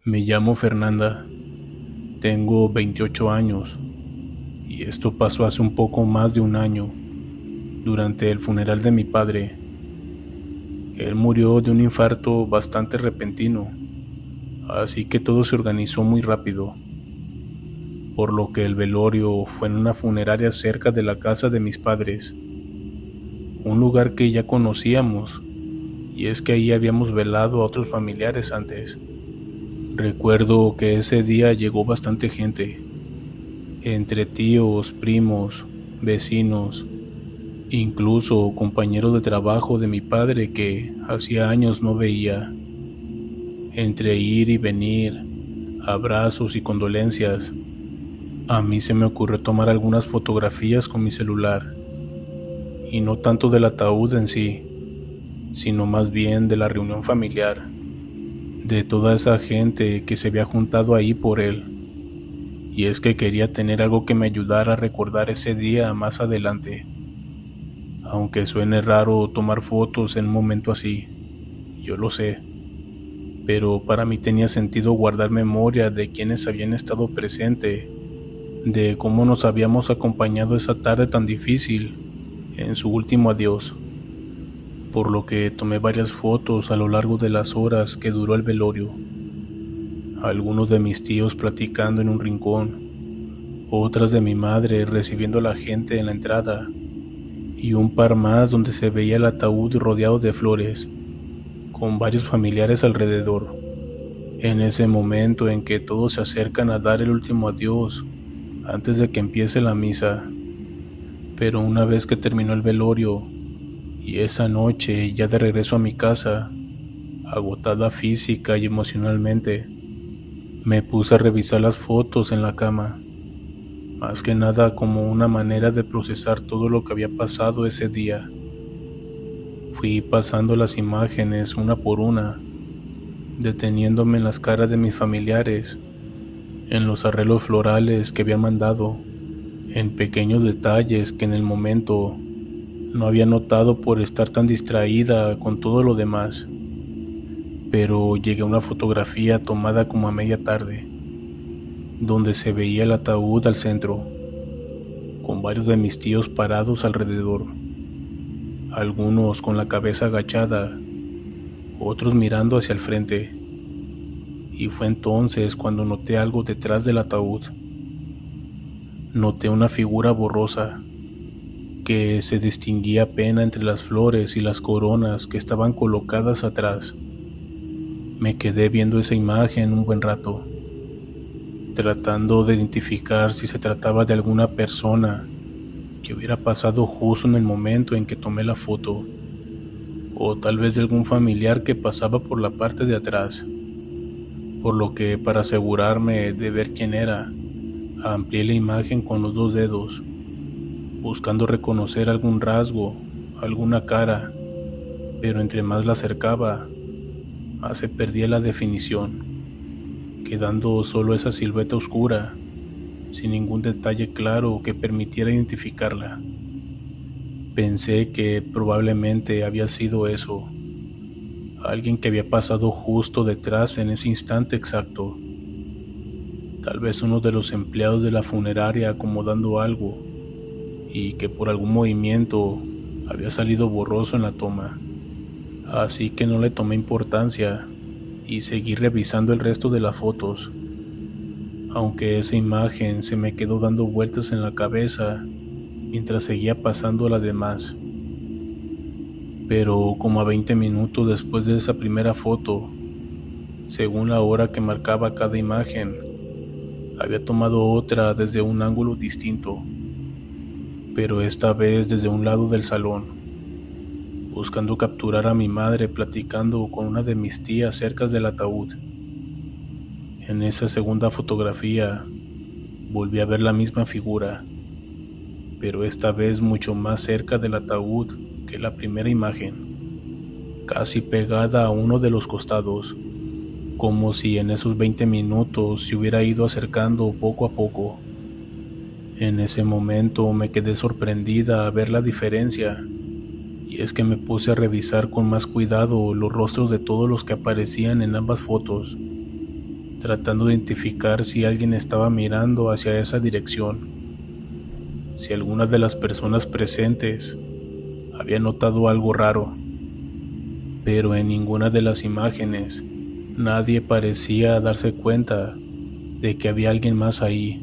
Me llamo Fernanda, tengo 28 años y esto pasó hace un poco más de un año, durante el funeral de mi padre. Él murió de un infarto bastante repentino, así que todo se organizó muy rápido, por lo que el velorio fue en una funeraria cerca de la casa de mis padres, un lugar que ya conocíamos, y es que ahí habíamos velado a otros familiares antes. Recuerdo que ese día llegó bastante gente, entre tíos, primos, vecinos, incluso compañeros de trabajo de mi padre que hacía años no veía. Entre ir y venir, abrazos y condolencias, a mí se me ocurrió tomar algunas fotografías con mi celular, y no tanto del ataúd en sí, sino más bien de la reunión familiar, de toda esa gente que se había juntado ahí por él. Y es que quería tener algo que me ayudara a recordar ese día más adelante. Aunque suene raro tomar fotos en un momento así, yo lo sé, pero para mí tenía sentido guardar memoria de quienes habían estado presentes, de cómo nos habíamos acompañado esa tarde tan difícil en su último adiós, por lo que tomé varias fotos a lo largo de las horas que duró el velorio. Algunos de mis tíos platicando en un rincón, otras de mi madre recibiendo a la gente en la entrada, y un par más donde se veía el ataúd rodeado de flores, con varios familiares alrededor. En ese momento en que todos se acercan a dar el último adiós antes de que empiece la misa. Pero una vez que terminó el velorio y esa noche ya de regreso a mi casa, agotada física y emocionalmente, me puse a revisar las fotos en la cama, más que nada como una manera de procesar todo lo que había pasado ese día. Fui pasando las imágenes una por una, deteniéndome en las caras de mis familiares, en los arreglos florales que habían mandado, en pequeños detalles que en el momento no había notado por estar tan distraída con todo lo demás. Pero llegué a una fotografía tomada como a media tarde, donde se veía el ataúd al centro, con varios de mis tíos parados alrededor, algunos con la cabeza agachada, otros mirando hacia el frente. Y fue entonces cuando noté algo detrás del ataúd. Noté una figura borrosa que se distinguía apenas entre las flores y las coronas que estaban colocadas atrás. Me quedé viendo esa imagen un buen rato, tratando de identificar si se trataba de alguna persona que hubiera pasado justo en el momento en que tomé la foto, o tal vez de algún familiar que pasaba por la parte de atrás. Por lo que, para asegurarme de ver quién era, amplié la imagen con los dos dedos, buscando reconocer algún rasgo, alguna cara, pero entre más la acercaba, más se perdía la definición, quedando solo esa silueta oscura, sin ningún detalle claro que permitiera identificarla. Pensé que probablemente había sido eso, alguien que había pasado justo detrás en ese instante exacto, tal vez uno de los empleados de la funeraria acomodando algo, y que por algún movimiento había salido borroso en la toma. Así que no le tomé importancia y seguí revisando el resto de las fotos, aunque esa imagen se me quedó dando vueltas en la cabeza mientras seguía pasando a las demás. Pero como a 20 minutos después de esa primera foto, según la hora que marcaba cada imagen, había tomado otra desde un ángulo distinto, pero esta vez desde un lado del salón, buscando capturar a mi madre platicando con una de mis tías cerca del ataúd. En esa segunda fotografía volví a ver la misma figura, pero esta vez mucho más cerca del ataúd que la primera imagen, casi pegada a uno de los costados, como si en esos 20 minutos se hubiera ido acercando poco a poco. En ese momento me quedé sorprendida a ver la diferencia, y es que me puse a revisar con más cuidado los rostros de todos los que aparecían en ambas fotos, tratando de identificar si alguien estaba mirando hacia esa dirección, si alguna de las personas presentes había notado algo raro, pero en ninguna de las imágenes nadie parecía darse cuenta de que había alguien más ahí,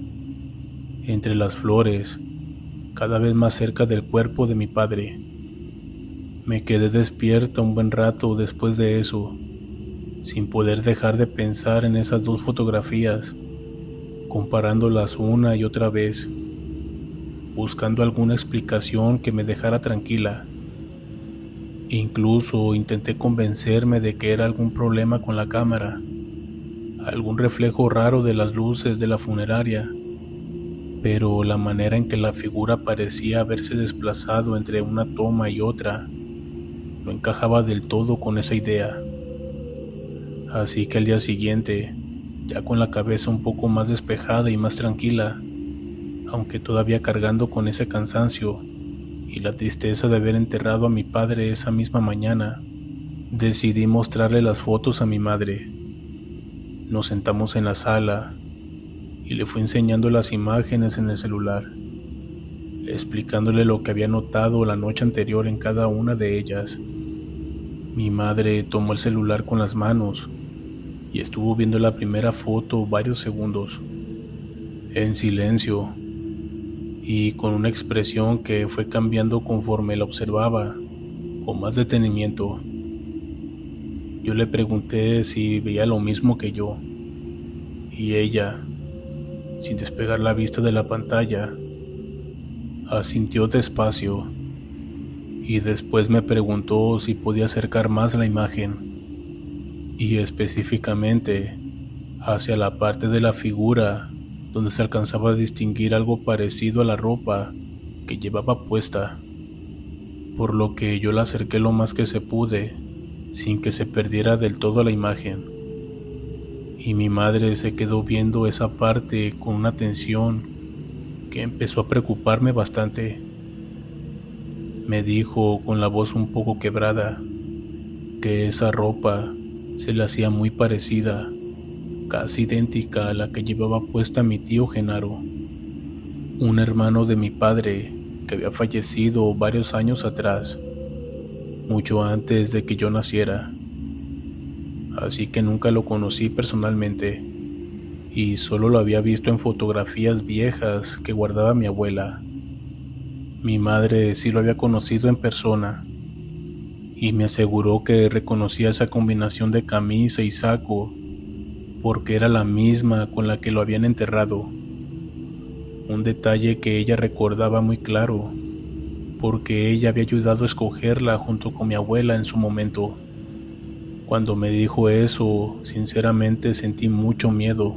entre las flores, cada vez más cerca del cuerpo de mi padre. Me quedé despierta un buen rato después de eso, sin poder dejar de pensar en esas dos fotografías, comparándolas una y otra vez, buscando alguna explicación que me dejara tranquila. Incluso intenté convencerme de que era algún problema con la cámara, algún reflejo raro de las luces de la funeraria, pero la manera en que la figura parecía haberse desplazado entre una toma y otra no encajaba del todo con esa idea. Así que al día siguiente, ya con la cabeza un poco más despejada y más tranquila, aunque todavía cargando con ese cansancio y la tristeza de haber enterrado a mi padre esa misma mañana, decidí mostrarle las fotos a mi madre. Nos sentamos en la sala y le fui enseñando las imágenes en el celular, explicándole lo que había notado la noche anterior en cada una de ellas. Mi madre tomó el celular con las manos y estuvo viendo la primera foto varios segundos, en silencio, y con una expresión que fue cambiando conforme la observaba, con más detenimiento. Yo le pregunté si veía lo mismo que yo, y ella, sin despegar la vista de la pantalla, asintió despacio, y después me preguntó si podía acercar más la imagen, y específicamente hacia la parte de la figura donde se alcanzaba a distinguir algo parecido a la ropa que llevaba puesta, por lo que yo la acerqué lo más que se pude, sin que se perdiera del todo la imagen. Y mi madre se quedó viendo esa parte con una atención que empezó a preocuparme bastante. Me dijo con la voz un poco quebrada que esa ropa se le hacía muy parecida, casi idéntica a la que llevaba puesta mi tío Genaro, un hermano de mi padre que había fallecido varios años atrás, mucho antes de que yo naciera. Así que nunca lo conocí personalmente y solo lo había visto en fotografías viejas que guardaba mi abuela. Mi madre sí lo había conocido en persona y me aseguró que reconocía esa combinación de camisa y saco porque era la misma con la que lo habían enterrado. Un detalle que ella recordaba muy claro, porque ella había ayudado a escogerla junto con mi abuela en su momento. Cuando me dijo eso, sinceramente sentí mucho miedo,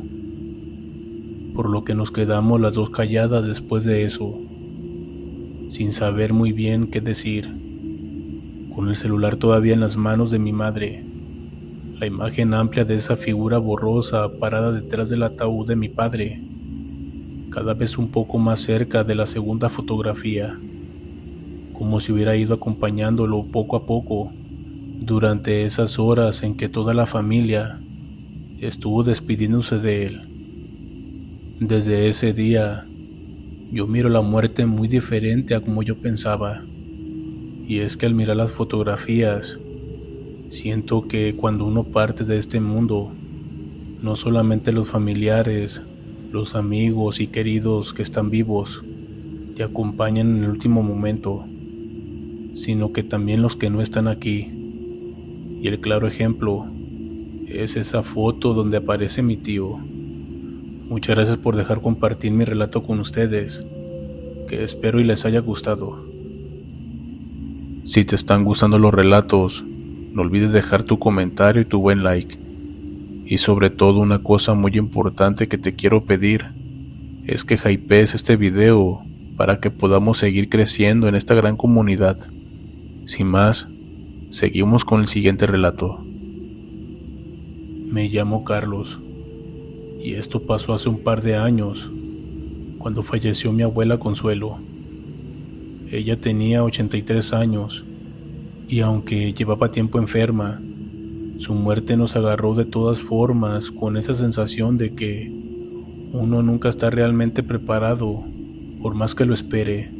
por lo que nos quedamos las dos calladas después de eso, sin saber muy bien qué decir. Con el celular todavía en las manos de mi madre, la imagen amplia de esa figura borrosa parada detrás del ataúd de mi padre, cada vez un poco más cerca de la segunda fotografía, como si hubiera ido acompañándolo poco a poco durante esas horas en que toda la familia estuvo despidiéndose de él. Desde ese día, yo miro la muerte muy diferente a como yo pensaba, y es que al mirar las fotografías, siento que cuando uno parte de este mundo, no solamente los familiares, los amigos y queridos que están vivos te acompañan en el último momento, sino que también los que no están aquí. Y el claro ejemplo es esa foto donde aparece mi tío. Muchas gracias por dejar compartir mi relato con ustedes, que espero y les haya gustado. Si te están gustando los relatos, no olvides dejar tu comentario y tu buen like. Y sobre todo una cosa muy importante que te quiero pedir, es que hypees este video para que podamos seguir creciendo en esta gran comunidad. Sin más, seguimos con el siguiente relato. Me llamo Carlos, y esto pasó hace un par de años, cuando falleció mi abuela Consuelo. Ella tenía 83 años, y aunque llevaba tiempo enferma, Su muerte nos agarró de todas formas, con esa sensación de que uno nunca está realmente preparado, por más que lo espere.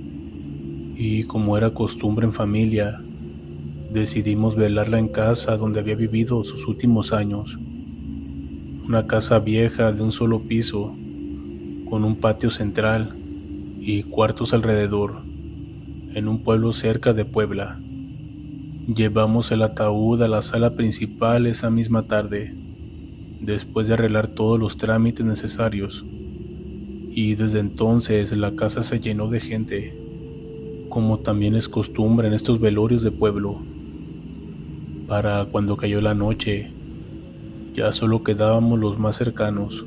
Y como era costumbre en familia, decidimos velarla en casa donde había vivido sus últimos años. Una casa vieja de un solo piso, con un patio central y cuartos alrededor, en un pueblo cerca de Puebla. Llevamos el ataúd a la sala principal esa misma tarde, después de arreglar todos los trámites necesarios, y desde entonces la casa se llenó de gente, como también es costumbre en estos velorios de pueblo. Para cuando cayó la noche, ya solo quedábamos los más cercanos,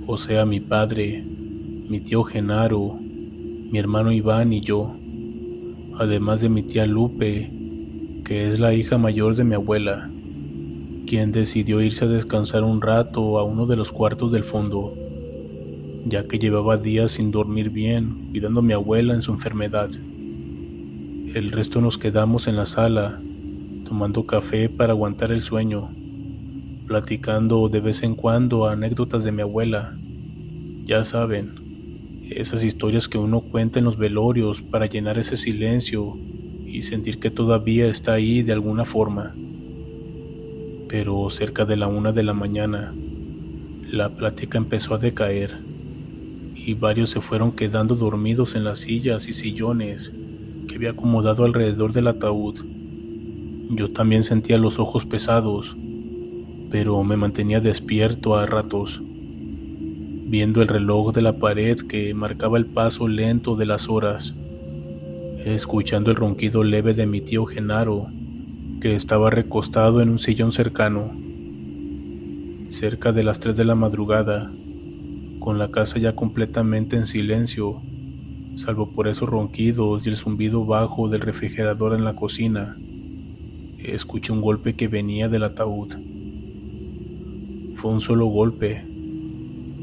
o sea, mi padre, mi tío Genaro, mi hermano Iván y yo, además de mi tía Lupe, que es la hija mayor de mi abuela, quien decidió irse a descansar un rato a uno de los cuartos del fondo, ya que llevaba días sin dormir bien, cuidando a mi abuela en su enfermedad. El resto nos quedamos en la sala, tomando café para aguantar el sueño, platicando de vez en cuando anécdotas de mi abuela. Ya saben, esas historias que uno cuenta en los velorios para llenar ese silencio y sentir que todavía está ahí de alguna forma. Pero cerca de la 1 de la mañana, la plática empezó a decaer y varios se fueron quedando dormidos en las sillas y sillones que había acomodado alrededor del ataúd. Yo también sentía los ojos pesados, pero me mantenía despierto a ratos, viendo el reloj de la pared que marcaba el paso lento de las horas, escuchando el ronquido leve de mi tío Genaro, que estaba recostado en un sillón cercano. Cerca de las 3 de la madrugada, con la casa ya completamente en silencio, salvo por esos ronquidos y el zumbido bajo del refrigerador en la cocina, escuché un golpe que venía del ataúd. Fue un solo golpe,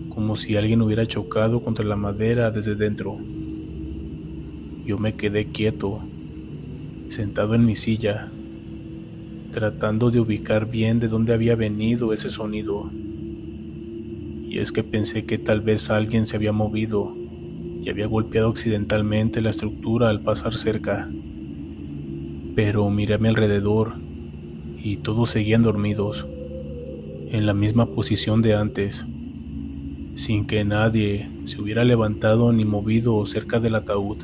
como si alguien hubiera chocado contra la madera desde dentro. Yo me quedé quieto, sentado en mi silla, tratando de ubicar bien de dónde había venido ese sonido. Y es que pensé que tal vez alguien se había movido y había golpeado accidentalmente la estructura al pasar cerca. Pero miré a mi alrededor y todos seguían dormidos, en la misma posición de antes, sin que nadie se hubiera levantado ni movido cerca del ataúd.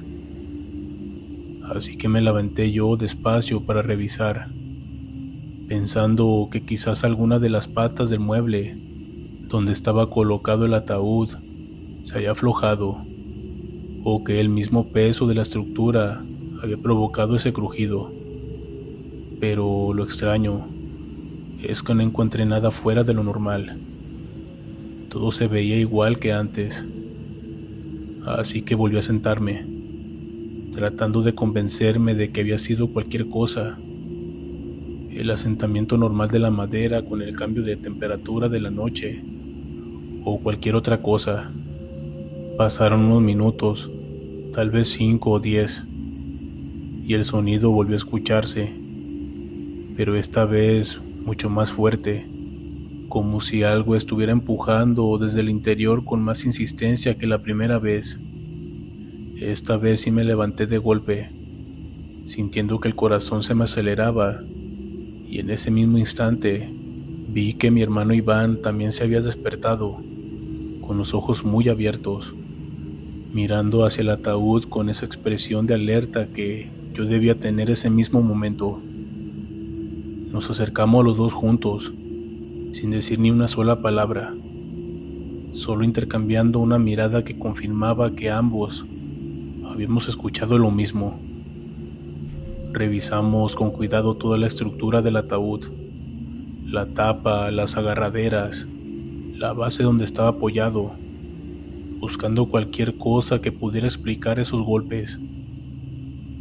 Así que me levanté yo despacio para revisar, pensando que quizás alguna de las patas del mueble donde estaba colocado el ataúd se había aflojado, o que el mismo peso de la estructura había provocado ese crujido. Pero lo extraño es que no encontré nada fuera de lo normal. Todo se veía igual que antes. Así que volví a sentarme, tratando de convencerme de que había sido cualquier cosa. El asentamiento normal de la madera con el cambio de temperatura de la noche, o cualquier otra cosa. Pasaron unos minutos, tal vez 5 o 10, y el sonido volvió a escucharse, pero esta vez mucho más fuerte, como si algo estuviera empujando desde el interior con más insistencia que la primera vez. Esta vez sí me levanté de golpe, sintiendo que el corazón se me aceleraba, y en ese mismo instante vi que mi hermano Iván también se había despertado, con los ojos muy abiertos, mirando hacia el ataúd con esa expresión de alerta que yo debía tener ese mismo momento. Nos acercamos los dos juntos, sin decir ni una sola palabra, solo intercambiando una mirada que confirmaba que ambos habíamos escuchado lo mismo. Revisamos con cuidado toda la estructura del ataúd, la tapa, las agarraderas, la base donde estaba apoyado, buscando cualquier cosa que pudiera explicar esos golpes,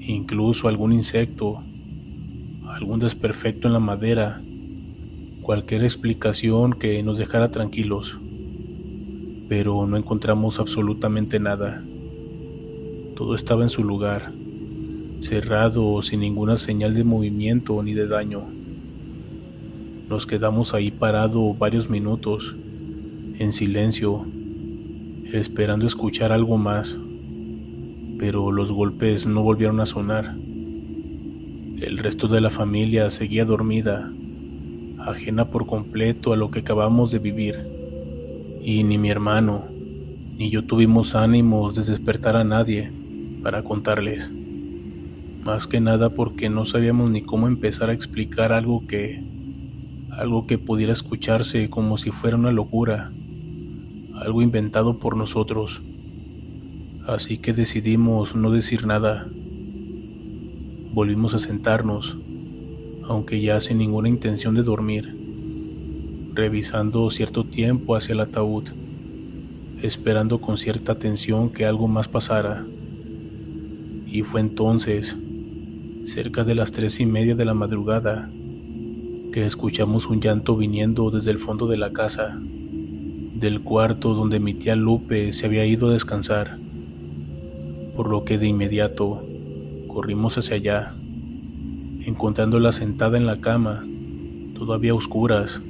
incluso algún insecto, algún desperfecto en la madera, cualquier explicación que nos dejara tranquilos. Pero no encontramos absolutamente nada. Todo estaba en su lugar, cerrado, sin ninguna señal de movimiento ni de daño. Nos quedamos ahí parados varios minutos, en silencio, esperando escuchar algo más, pero los golpes no volvieron a sonar. El resto de la familia seguía dormida, ajena por completo a lo que acabamos de vivir, y ni mi hermano ni yo tuvimos ánimos de despertar a nadie para contarles, más que nada porque no sabíamos ni cómo empezar a explicar algo que pudiera escucharse como si fuera una locura, algo inventado por nosotros. Así que decidimos no decir nada. Volvimos a sentarnos, aunque ya sin ninguna intención de dormir, revisando cierto tiempo hacia el ataúd, esperando con cierta atención que algo más pasara. Y fue entonces, cerca de las 3:30 de la madrugada, que escuchamos un llanto viniendo desde el fondo de la casa, del cuarto donde mi tía Lupe se había ido a descansar, por lo que de inmediato corrimos hacia allá, encontrándola sentada en la cama, todavía a oscuras,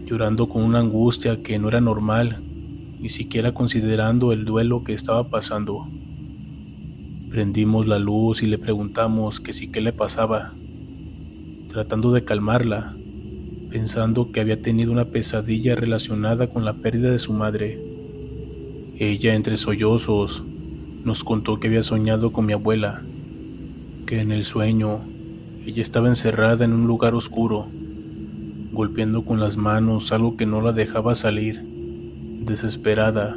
llorando con una angustia que no era normal, ni siquiera considerando el duelo que estaba pasando. Prendimos la luz y le preguntamos que sí, qué le pasaba, tratando de calmarla, pensando que había tenido una pesadilla relacionada con la pérdida de su madre. Ella, entre sollozos, nos contó que había soñado con mi abuela, que en el sueño ella estaba encerrada en un lugar oscuro, golpeando con las manos algo que no la dejaba salir, desesperada,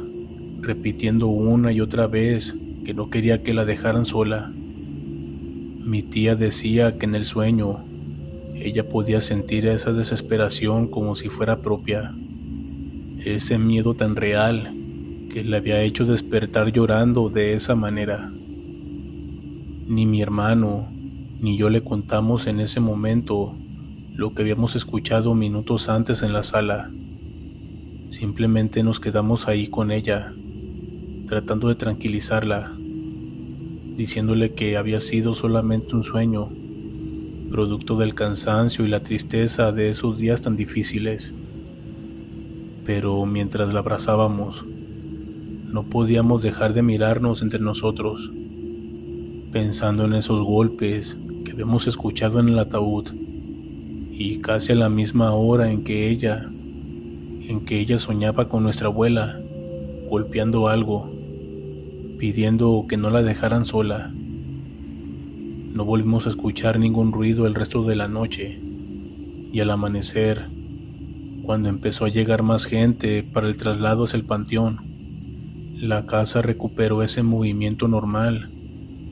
repitiendo una y otra vez que no quería que la dejaran sola. Mi tía decía que en el sueño ella podía sentir esa desesperación como si fuera propia, ese miedo tan real que le había hecho despertar llorando de esa manera. Ni mi hermano ni yo le contamos en ese momento lo que habíamos escuchado minutos antes en la sala. Simplemente nos quedamos ahí con ella, tratando de tranquilizarla, diciéndole que había sido solamente un sueño, producto del cansancio y la tristeza de esos días tan difíciles. Pero mientras la abrazábamos, no podíamos dejar de mirarnos entre nosotros, pensando en esos golpes que habíamos escuchado en el ataúd, y casi a la misma hora en que ella soñaba con nuestra abuela, golpeando algo, pidiendo que no la dejaran sola. No volvimos a escuchar ningún ruido el resto de la noche, y al amanecer, cuando empezó a llegar más gente para el traslado hacia el panteón, la casa recuperó ese movimiento normal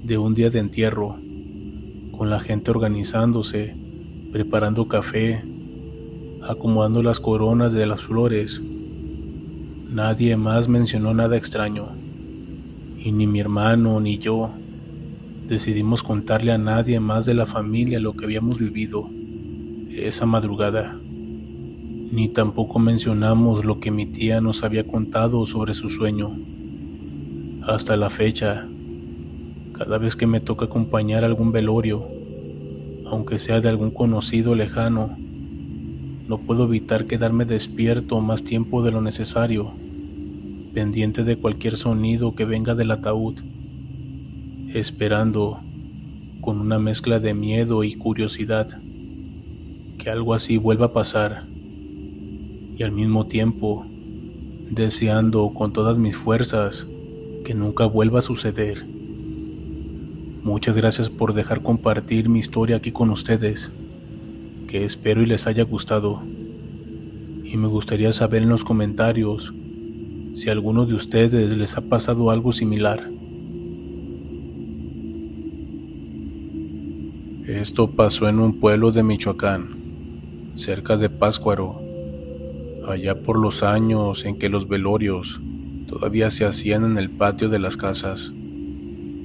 de un día de entierro, con la gente organizándose, preparando café, acomodando las coronas de las flores. Nadie más mencionó nada extraño, y ni mi hermano ni yo decidimos contarle a nadie más de la familia lo que habíamos vivido esa madrugada, ni tampoco mencionamos lo que mi tía nos había contado sobre su sueño. Hasta la fecha, cada vez que me toca acompañar algún velorio, aunque sea de algún conocido lejano, no puedo evitar quedarme despierto más tiempo de lo necesario, pendiente de cualquier sonido que venga del ataúd, esperando, con una mezcla de miedo y curiosidad, que algo así vuelva a pasar, y al mismo tiempo deseando con todas mis fuerzas que nunca vuelva a suceder. Muchas gracias por dejar compartir mi historia aquí con ustedes, que espero y les haya gustado, y me gustaría saber en los comentarios si a alguno de ustedes les ha pasado algo similar. Esto pasó en un pueblo de Michoacán, cerca de Pátzcuaro, allá por los años en que los velorios todavía se hacían en el patio de las casas,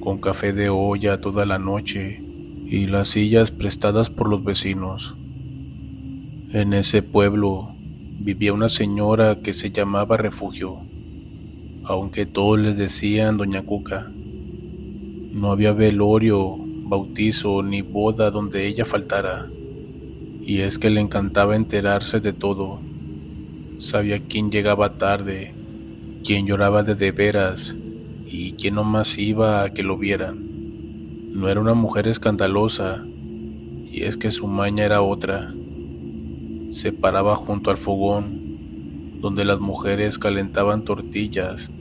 con café de olla toda la noche y las sillas prestadas por los vecinos. En ese pueblo vivía una señora que se llamaba Refugio, aunque todos les decían Doña Cuca. No había velorio, bautizo ni boda donde ella faltara, y es que le encantaba enterarse de todo. Sabía quién llegaba tarde, quién lloraba de veras y quién nomás iba a que lo vieran. No era una mujer escandalosa, y es que su maña era otra. Se paraba junto al fogón, donde las mujeres calentaban tortillas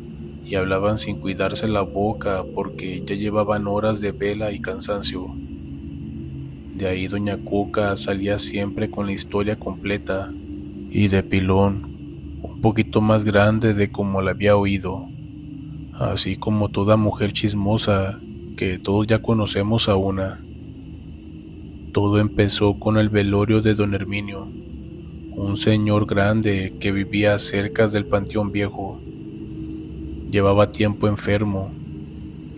y hablaban sin cuidarse la boca porque ya llevaban horas de vela y cansancio. De ahí doña Cuca salía siempre con la historia completa y de pilón, un poquito más grande de como la había oído, así como toda mujer chismosa que todos ya conocemos a una. Todo empezó con el velorio de don Herminio, un señor grande que vivía cerca del Panteón Viejo. Llevaba tiempo enfermo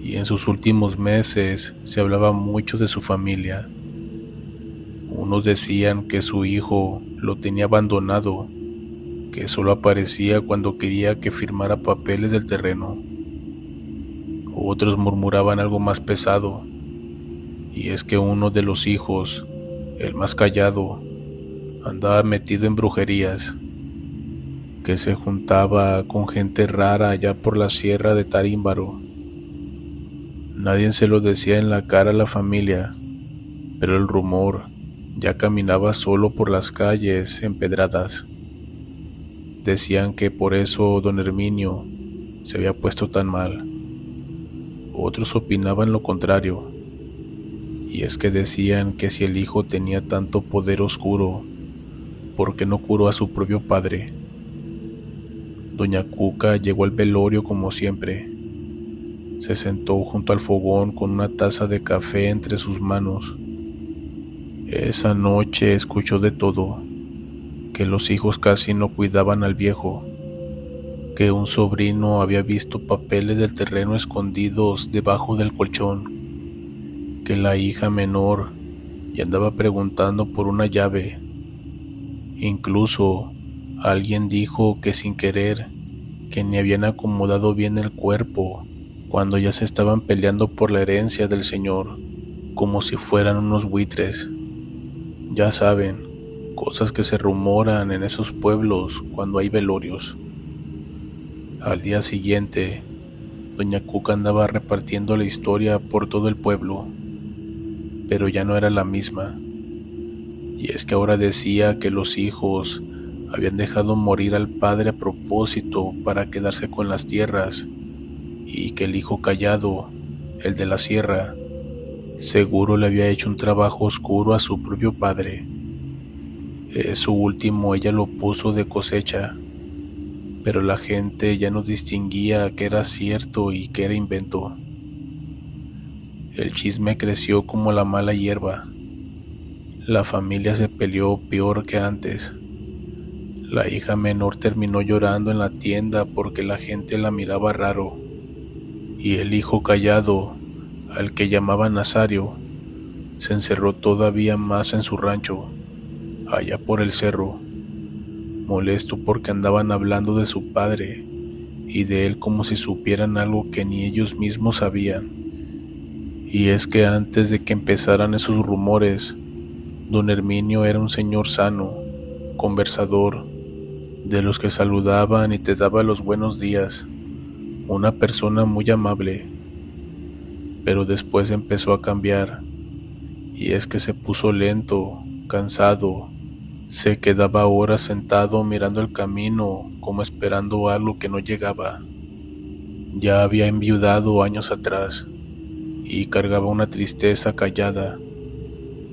y en sus últimos meses se hablaba mucho de su familia. Unos decían que su hijo lo tenía abandonado, que solo aparecía cuando quería que firmara papeles del terreno. Otros murmuraban algo más pesado, y es que uno de los hijos, el más callado, andaba metido en brujerías, que se juntaba con gente rara allá por la sierra de Tarímbaro. Nadie se lo decía en la cara a la familia, pero el rumor ya caminaba solo por las calles empedradas. Decían que por eso don Herminio se había puesto tan mal. Otros opinaban lo contrario, y es que decían que si el hijo tenía tanto poder oscuro, ¿por qué no curó a su propio padre? Doña Cuca llegó al velorio como siempre. Se sentó junto al fogón con una taza de café entre sus manos. Esa noche escuchó de todo, que los hijos casi no cuidaban al viejo, que un sobrino había visto papeles del terreno escondidos debajo del colchón, que la hija menor ya andaba preguntando por una llave. Incluso alguien dijo que sin querer, que ni habían acomodado bien el cuerpo cuando ya se estaban peleando por la herencia del señor, como si fueran unos buitres. Ya saben, cosas que se rumoran en esos pueblos cuando hay velorios. Al día siguiente, doña Cuca andaba repartiendo la historia por todo el pueblo, pero ya no era la misma. Y es que ahora decía que los hijos habían dejado morir al padre a propósito para quedarse con las tierras, y que el hijo callado, el de la sierra, seguro le había hecho un trabajo oscuro a su propio padre. Eso último ella lo puso de cosecha, pero la gente ya no distinguía que era cierto y que era invento. El chisme creció como la mala hierba. La familia se peleó peor que antes. La hija menor terminó llorando en la tienda porque la gente la miraba raro, y el hijo callado, al que llamaban Nazario, se encerró todavía más en su rancho, allá por el cerro, molesto porque andaban hablando de su padre y de él como si supieran algo que ni ellos mismos sabían. Y es que antes de que empezaran esos rumores, don Herminio era un señor sano, conversador, de los que saludaban y te daba los buenos días, una persona muy amable. Pero después empezó a cambiar, y es que se puso lento, cansado. Se quedaba horas sentado mirando el camino como esperando algo que no llegaba. Ya había enviudado años atrás y cargaba una tristeza callada,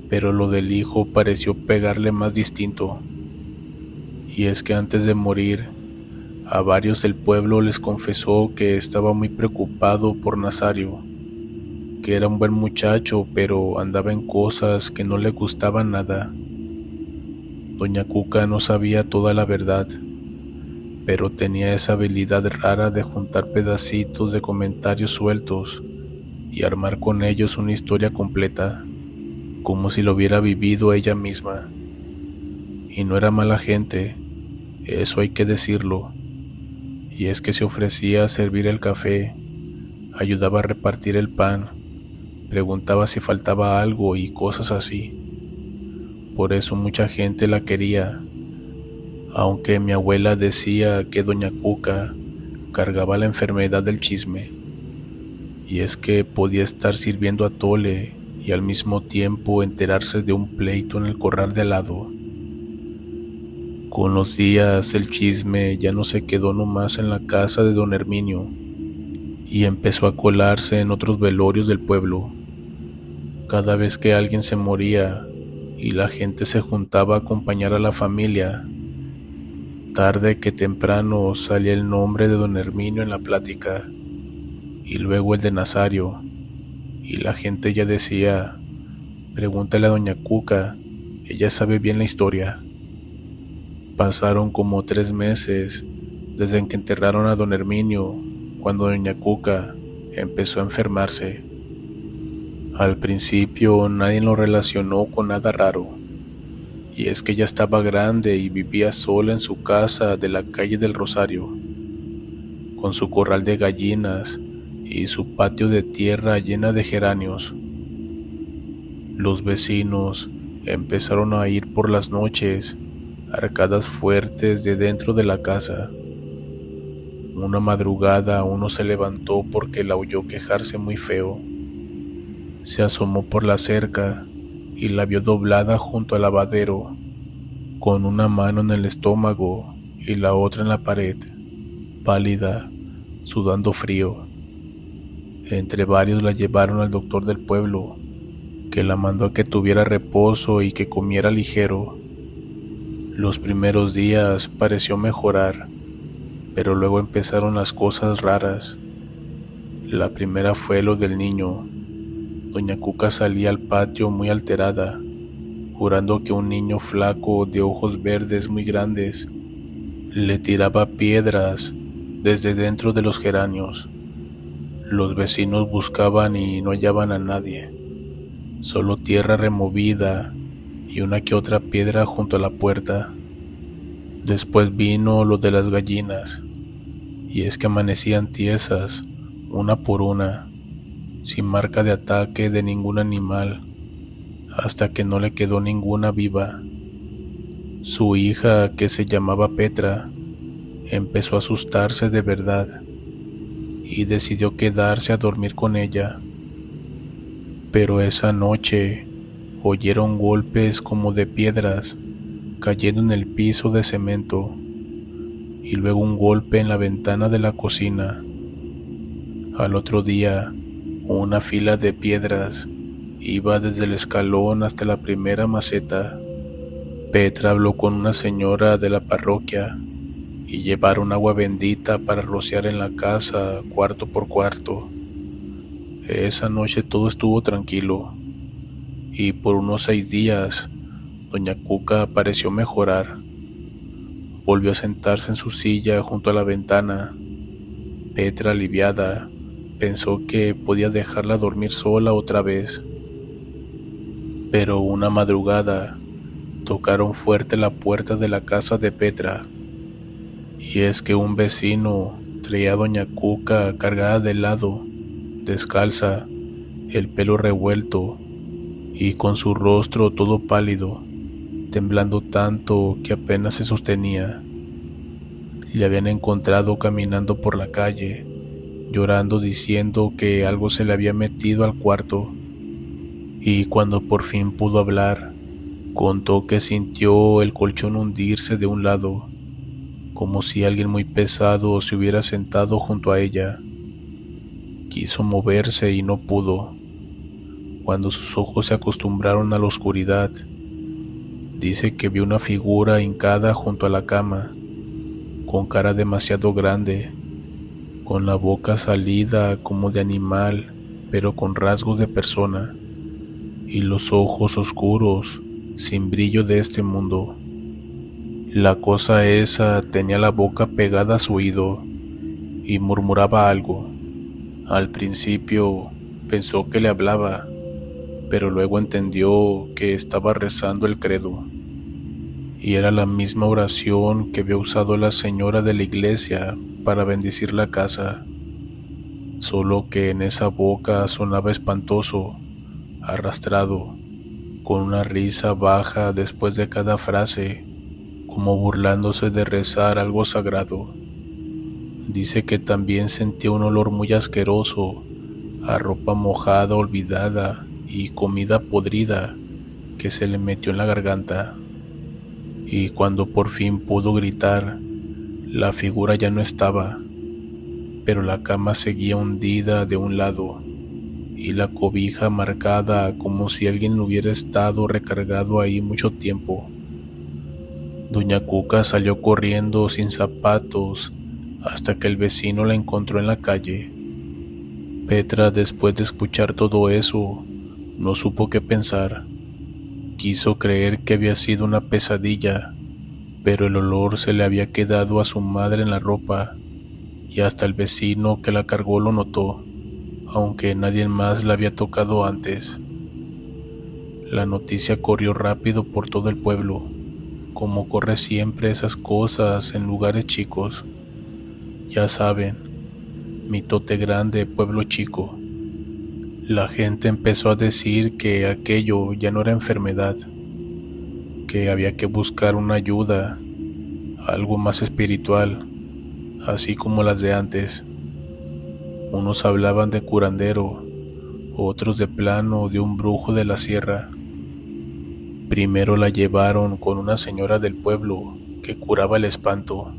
pero lo del hijo pareció pegarle más distinto. Y es que antes de morir, a varios del pueblo les confesó que estaba muy preocupado por Nazario, que era un buen muchacho, pero andaba en cosas que no le gustaban nada. Doña Cuca no sabía toda la verdad, pero tenía esa habilidad rara de juntar pedacitos de comentarios sueltos y armar con ellos una historia completa, como si lo hubiera vivido ella misma. Y no era mala gente, eso hay que decirlo. Y es que se ofrecía a servir el café, ayudaba a repartir el pan, preguntaba si faltaba algo y cosas así. Por eso mucha gente la quería, aunque mi abuela decía que doña Cuca cargaba la enfermedad del chisme, y es que podía estar sirviendo atole y al mismo tiempo enterarse de un pleito en el corral de al lado. Con los días el chisme ya no se quedó nomás en la casa de don Herminio y empezó a colarse en otros velorios del pueblo. Cada vez que alguien se moría y la gente se juntaba a acompañar a la familia, tarde que temprano salía el nombre de don Herminio en la plática y luego el de Nazario, y la gente ya decía: pregúntale a doña Cuca, ella sabe bien la historia. Pasaron como 3 meses desde que enterraron a don Herminio, cuando doña Cuca empezó a enfermarse. Al principio nadie lo relacionó con nada raro, y es que ya estaba grande y vivía sola en su casa de la calle del Rosario, con su corral de gallinas y su patio de tierra llena de geranios. Los vecinos empezaron a ir por las noches arcadas fuertes de dentro de la casa. Una madrugada uno se levantó porque la oyó quejarse muy feo. Se asomó por la cerca y la vio doblada junto al lavadero, con una mano en el estómago y la otra en la pared, pálida, sudando frío. Entre varios la llevaron al doctor del pueblo, que la mandó a que tuviera reposo y que comiera ligero. Los primeros días pareció mejorar, pero luego empezaron las cosas raras. La primera fue lo del niño. Doña Cuca salía al patio muy alterada, jurando que un niño flaco de ojos verdes muy grandes le tiraba piedras desde dentro de los geranios. Los vecinos buscaban y no hallaban a nadie, solo tierra removida y una que otra piedra junto a la puerta. Después vino lo de las gallinas, y es que amanecían tiesas, una por una, sin marca de ataque de ningún animal, hasta que no le quedó ninguna viva. Su hija, que se llamaba Petra, empezó a asustarse de verdad y decidió quedarse a dormir con ella. Pero esa noche oyeron golpes como de piedras cayendo en el piso de cemento, y luego un golpe en la ventana de la cocina. Al otro día, una fila de piedras iba desde el escalón hasta la primera maceta. Petra habló con una señora de la parroquia y llevaron agua bendita para rociar en la casa cuarto por cuarto. Esa noche todo estuvo tranquilo, y por unos 6 días doña Cuca pareció mejorar. Volvió a sentarse en su silla junto a la ventana. Petra, aliviada, pensó que podía dejarla dormir sola otra vez. Pero una madrugada tocaron fuerte la puerta de la casa de Petra, y es que un vecino traía a doña Cuca cargada de lado, descalza, el pelo revuelto y con su rostro todo pálido, temblando tanto que apenas se sostenía. Le habían encontrado caminando por la calle, llorando, diciendo que algo se le había metido al cuarto, y cuando por fin pudo hablar, contó que sintió el colchón hundirse de un lado, como si alguien muy pesado se hubiera sentado junto a ella. Quiso moverse y no pudo. Cuando sus ojos se acostumbraron a la oscuridad, dice que vio una figura hincada junto a la cama, con cara demasiado grande, con la boca salida como de animal, pero con rasgos de persona, y los ojos oscuros, sin brillo de este mundo. La cosa esa tenía la boca pegada a su oído y murmuraba algo. Al principio pensó que le hablaba, pero luego entendió que estaba rezando el credo, y era la misma oración que había usado la señora de la iglesia para bendecir la casa, solo que en esa boca sonaba espantoso, arrastrado, con una risa baja después de cada frase, como burlándose de rezar algo sagrado. Dice que también sentía un olor muy asqueroso a ropa mojada olvidada y comida podrida que se le metió en la garganta. Y cuando por fin pudo gritar, la figura ya no estaba, pero la cama seguía hundida de un lado y la cobija marcada como si alguien hubiera estado recargado ahí mucho tiempo. Doña Cuca salió corriendo sin zapatos hasta que el vecino la encontró en la calle. Petra, después de escuchar todo eso, no supo qué pensar. Quiso creer que había sido una pesadilla, pero el olor se le había quedado a su madre en la ropa y hasta el vecino que la cargó lo notó, aunque nadie más la había tocado antes. La noticia corrió rápido por todo el pueblo, como corre siempre esas cosas en lugares chicos. Ya saben, mitote grande, pueblo chico. La gente empezó a decir que aquello ya no era enfermedad, que había que buscar una ayuda, algo más espiritual, así como las de antes. Unos hablaban de curandero, otros de plano de un brujo de la sierra. Primero la llevaron con una señora del pueblo que curaba el espanto,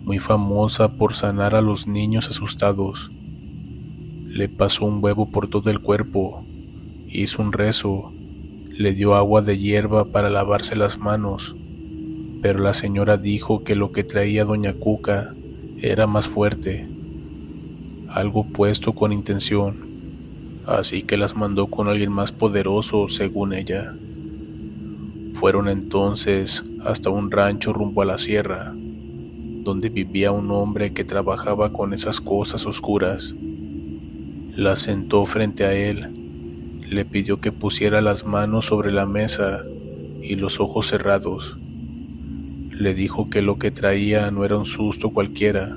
muy famosa por sanar a los niños asustados. Le pasó un huevo por todo el cuerpo, hizo un rezo, le dio agua de hierba para lavarse las manos, pero la señora dijo que lo que traía doña Cuca era más fuerte, algo puesto con intención, así que las mandó con alguien más poderoso, según ella. Fueron entonces hasta un rancho rumbo a la sierra, donde vivía un hombre que trabajaba con esas cosas oscuras. La sentó frente a él, le pidió que pusiera las manos sobre la mesa y los ojos cerrados. Le dijo que lo que traía no era un susto cualquiera,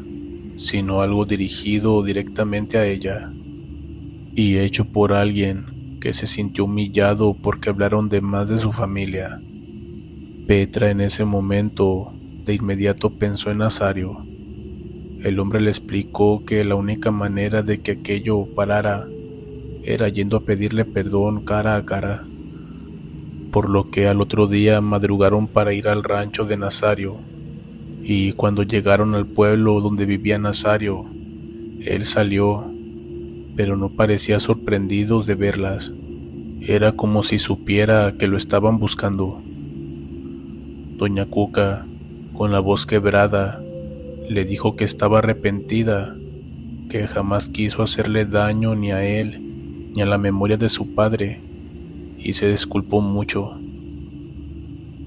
sino algo dirigido directamente a ella, y hecho por alguien que se sintió humillado porque hablaron de más de su familia. Petra en ese momento de inmediato pensó en Nazario. El hombre le explicó que la única manera de que aquello parara era yendo a pedirle perdón cara a cara, por lo que al otro día madrugaron para ir al rancho de Nazario, y cuando llegaron al pueblo donde vivía Nazario, él salió, pero no parecía sorprendido de verlas. Era como si supiera que lo estaban buscando. Doña Cuca, con la voz quebrada, le dijo que estaba arrepentida, que jamás quiso hacerle daño ni a él ni a la memoria de su padre, y se disculpó mucho.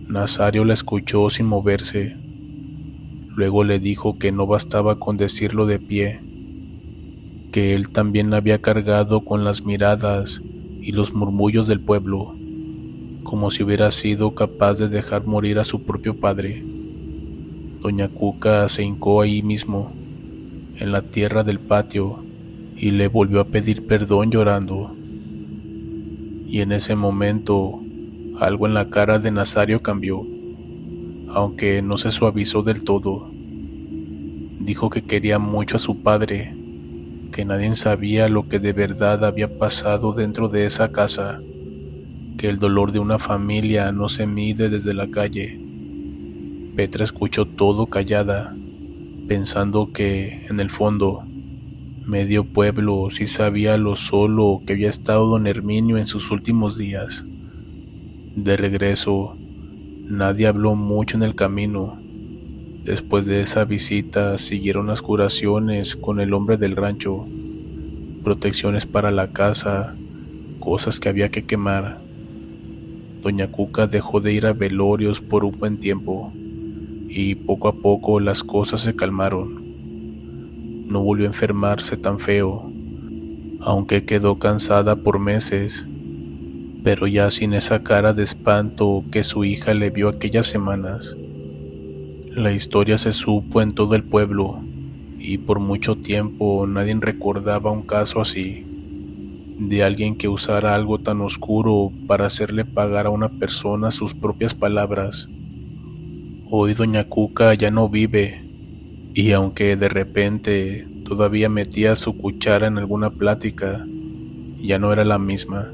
Nazario la escuchó sin moverse. Luego le dijo que no bastaba con decirlo de pie, que él también había cargado con las miradas y los murmullos del pueblo, como si hubiera sido capaz de dejar morir a su propio padre. Doña Cuca se hincó ahí mismo, en la tierra del patio, y le volvió a pedir perdón llorando. Y en ese momento, algo en la cara de Nazario cambió, aunque no se suavizó del todo. Dijo que quería mucho a su padre, que nadie sabía lo que de verdad había pasado dentro de esa casa, que el dolor de una familia no se mide desde la calle. Petra escuchó todo callada, pensando que, en el fondo, medio pueblo sí sabía lo solo que había estado don Herminio en sus últimos días. De regreso, nadie habló mucho en el camino. Después de esa visita siguieron las curaciones con el hombre del rancho, protecciones para la casa, cosas que había que quemar. Doña Cuca dejó de ir a velorios por un buen tiempo, y poco a poco las cosas se calmaron. No volvió a enfermarse tan feo, aunque quedó cansada por meses, pero ya sin esa cara de espanto que su hija le vio aquellas semanas. La historia se supo en todo el pueblo, y por mucho tiempo nadie recordaba un caso así. de alguien que usara algo tan oscuro para hacerle pagar a una persona sus propias palabras. Hoy doña Cuca ya no vive, y aunque de repente todavía metía su cuchara en alguna plática, ya no era la misma.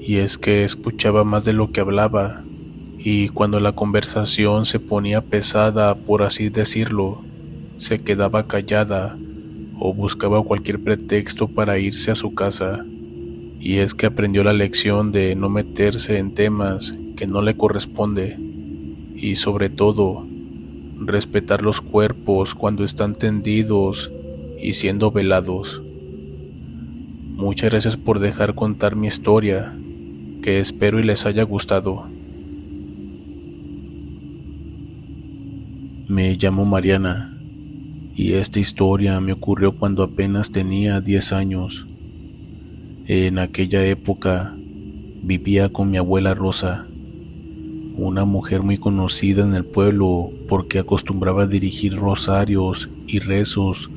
Y es que escuchaba más de lo que hablaba, y cuando la conversación se ponía pesada, por así decirlo, se quedaba callada o buscaba cualquier pretexto para irse a su casa. Y es que aprendió la lección de no meterse en temas que no le corresponde, y sobre todo, respetar los cuerpos cuando están tendidos y siendo velados. Muchas gracias por dejar contar mi historia, que espero y les haya gustado. Me llamo Mariana, y esta historia me ocurrió cuando apenas tenía 10 años. En aquella época vivía con mi abuela Rosa, una mujer muy conocida en el pueblo porque acostumbraba a dirigir rosarios y rezos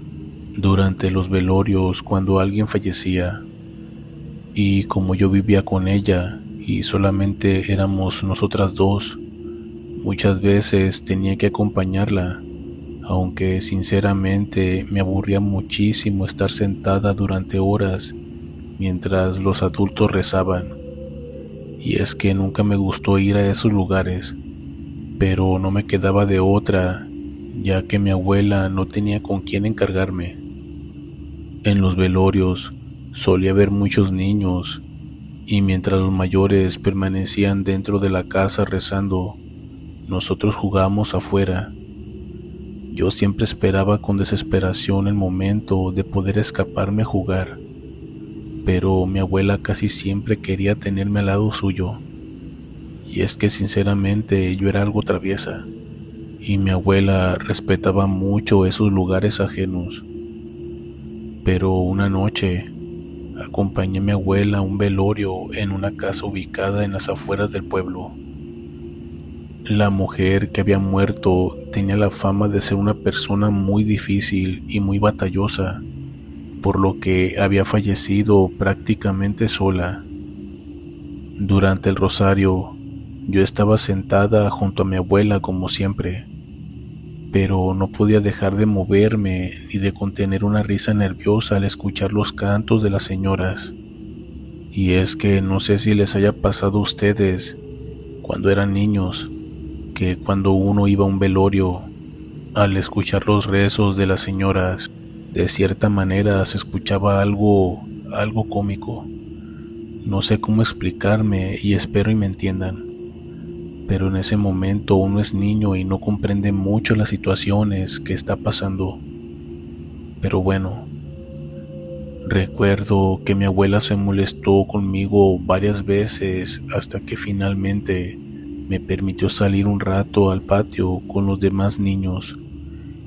durante los velorios cuando alguien fallecía. Y como yo vivía con ella y solamente éramos nosotras dos, muchas veces tenía que acompañarla, aunque sinceramente me aburría muchísimo estar sentada durante horas mientras los adultos rezaban. Y es que nunca me gustó ir a esos lugares, pero no me quedaba de otra, ya que mi abuela no tenía con quién encargarme. En los velorios solía haber muchos niños, y mientras los mayores permanecían dentro de la casa rezando, nosotros jugábamos afuera. Yo siempre esperaba con desesperación el momento de poder escaparme a jugar, pero mi abuela casi siempre quería tenerme al lado suyo. Y es que sinceramente yo era algo traviesa, y mi abuela respetaba mucho esos lugares ajenos. Pero una noche acompañé a mi abuela a un velorio en una casa ubicada en las afueras del pueblo. La mujer que había muerto tenía la fama de ser una persona muy difícil y muy batallosa, por lo que había fallecido prácticamente sola. Durante el rosario, yo estaba sentada junto a mi abuela como siempre, pero no podía dejar de moverme ni de contener una risa nerviosa al escuchar los cantos de las señoras. Y es que no sé si les haya pasado a ustedes cuando eran niños, que cuando uno iba a un velorio, al escuchar los rezos de las señoras, de cierta manera se escuchaba algo cómico. No sé cómo explicarme y espero y me entiendan, pero en ese momento uno es niño y no comprende mucho las situaciones que está pasando. Pero bueno, recuerdo que mi abuela se molestó conmigo varias veces hasta que finalmente me permitió salir un rato al patio con los demás niños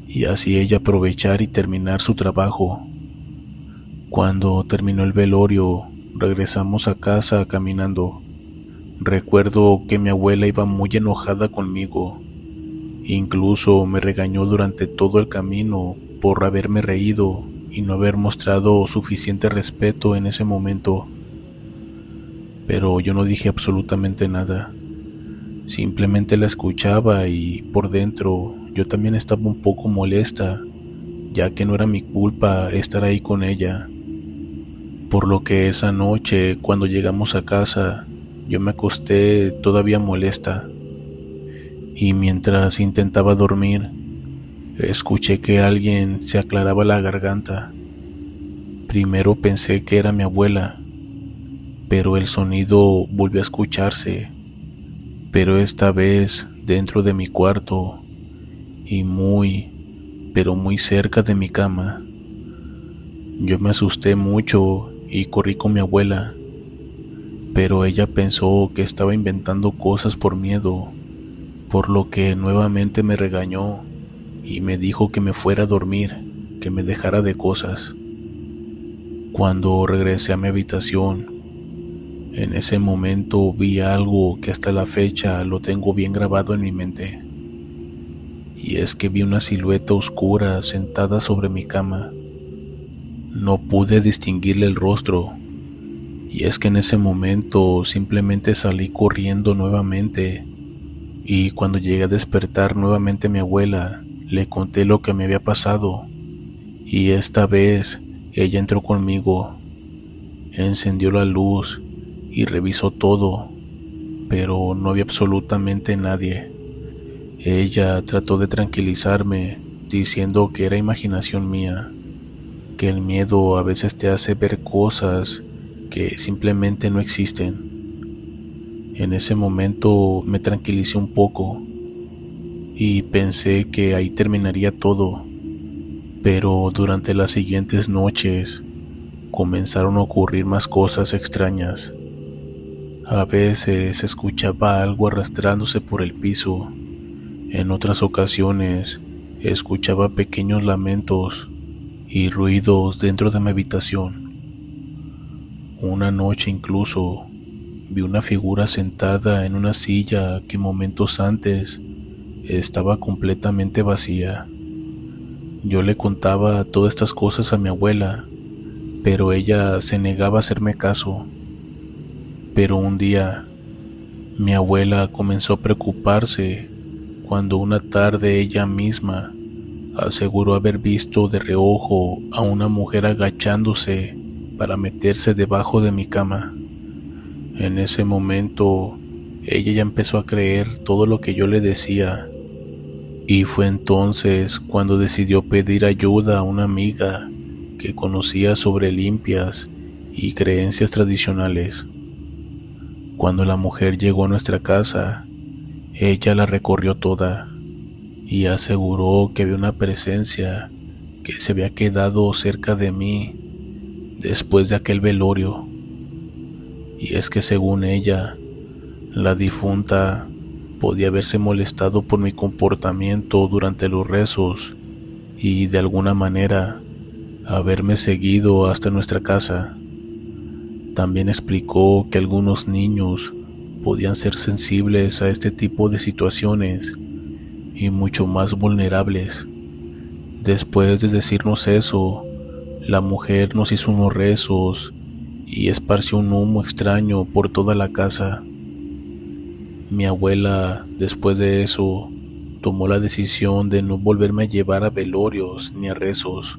y así ella aprovechar y terminar su trabajo. Cuando terminó el velorio, regresamos a casa caminando. Recuerdo que mi abuela iba muy enojada conmigo. Incluso me regañó durante todo el camino por haberme reído y no haber mostrado suficiente respeto en ese momento. Pero yo no dije absolutamente nada. Simplemente la escuchaba y por dentro yo también estaba un poco molesta, ya que no era mi culpa estar ahí con ella. Por lo que esa noche, cuando llegamos a casa, yo me acosté todavía molesta. Y mientras intentaba dormir, escuché que alguien se aclaraba la garganta. Primero pensé que era mi abuela, pero el sonido volvió a escucharse, pero esta vez dentro de mi cuarto y pero muy cerca de mi cama. Yo me asusté mucho y corrí con mi abuela, pero ella pensó que estaba inventando cosas por miedo, por lo que nuevamente me regañó y me dijo que me fuera a dormir, que me dejara de cosas. Cuando regresé a mi habitación, en ese momento vi algo que hasta la fecha lo tengo bien grabado en mi mente. Y es que vi una silueta oscura sentada sobre mi cama. No pude distinguirle el rostro, Y es que en ese momento simplemente salí corriendo nuevamente, y cuando llegué a despertar nuevamente a mi abuela, le conté lo que me había pasado, y esta vez ella entró conmigo, encendió la luz y revisó todo, pero no había absolutamente nadie. Ella trató de tranquilizarme, diciendo que era imaginación mía, que el miedo a veces te hace ver cosas que simplemente no existen. En ese momento me tranquilicé un poco y pensé que ahí terminaría todo, pero durante las siguientes noches comenzaron a ocurrir más cosas extrañas. A veces escuchaba algo arrastrándose por el piso. En otras ocasiones escuchaba pequeños lamentos y ruidos dentro de mi habitación. Una noche incluso vi una figura sentada en una silla que momentos antes estaba completamente vacía. Yo le contaba todas estas cosas a mi abuela, pero ella se negaba a hacerme caso. Pero un día, mi abuela comenzó a preocuparse cuando una tarde ella misma aseguró haber visto de reojo a una mujer agachándose para meterse debajo de mi cama. En ese momento, ella ya empezó a creer todo lo que yo le decía, y fue entonces cuando decidió pedir ayuda a una amiga que conocía sobre limpias y creencias tradicionales. Cuando la mujer llegó a nuestra casa, ella la recorrió toda y aseguró que había una presencia que se había quedado cerca de mí después de aquel velorio. Y es que según ella, la difunta podía haberse molestado por mi comportamiento durante los rezos y de alguna manera haberme seguido hasta nuestra casa. También explicó que algunos niños podían ser sensibles a este tipo de situaciones y mucho más vulnerables. Después de decirnos eso, la mujer nos hizo unos rezos y esparció un humo extraño por toda la casa. Mi abuela, después de eso, tomó la decisión de no volverme a llevar a velorios ni a rezos,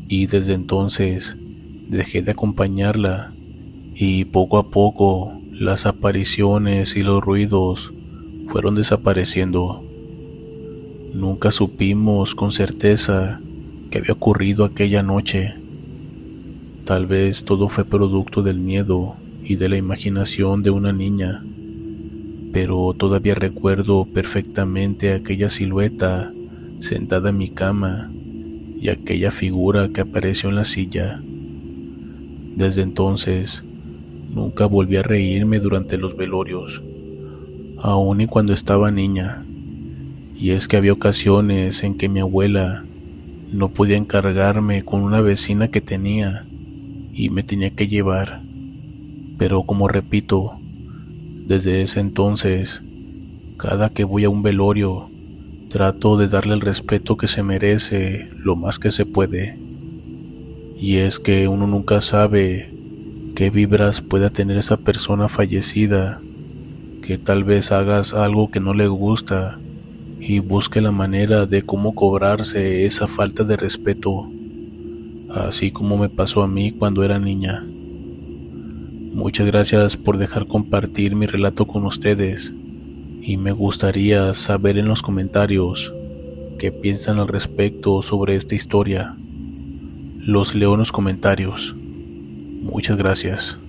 y desde entonces dejé de acompañarla, y poco a poco las apariciones y los ruidos fueron desapareciendo. Nunca supimos con certeza qué había ocurrido aquella noche. Tal vez todo fue producto del miedo y de la imaginación de una niña, pero todavía recuerdo perfectamente aquella silueta sentada en mi cama y aquella figura que apareció en la silla. Desde entonces, nunca volví a reírme durante los velorios, aun y cuando estaba niña. Y es que había ocasiones en que mi abuela no podía encargarme con una vecina que tenía y me tenía que llevar. Pero como repito, desde ese entonces, cada que voy a un velorio, trato de darle el respeto que se merece lo más que se puede. Y es que uno nunca sabe qué vibras pueda tener esa persona fallecida, que tal vez hagas algo que no le gusta y busque la manera de cómo cobrarse esa falta de respeto, así como me pasó a mí cuando era niña. Muchas gracias por dejar compartir mi relato con ustedes, y me gustaría saber en los comentarios qué piensan al respecto sobre esta historia. Los leo en los comentarios. Muchas gracias.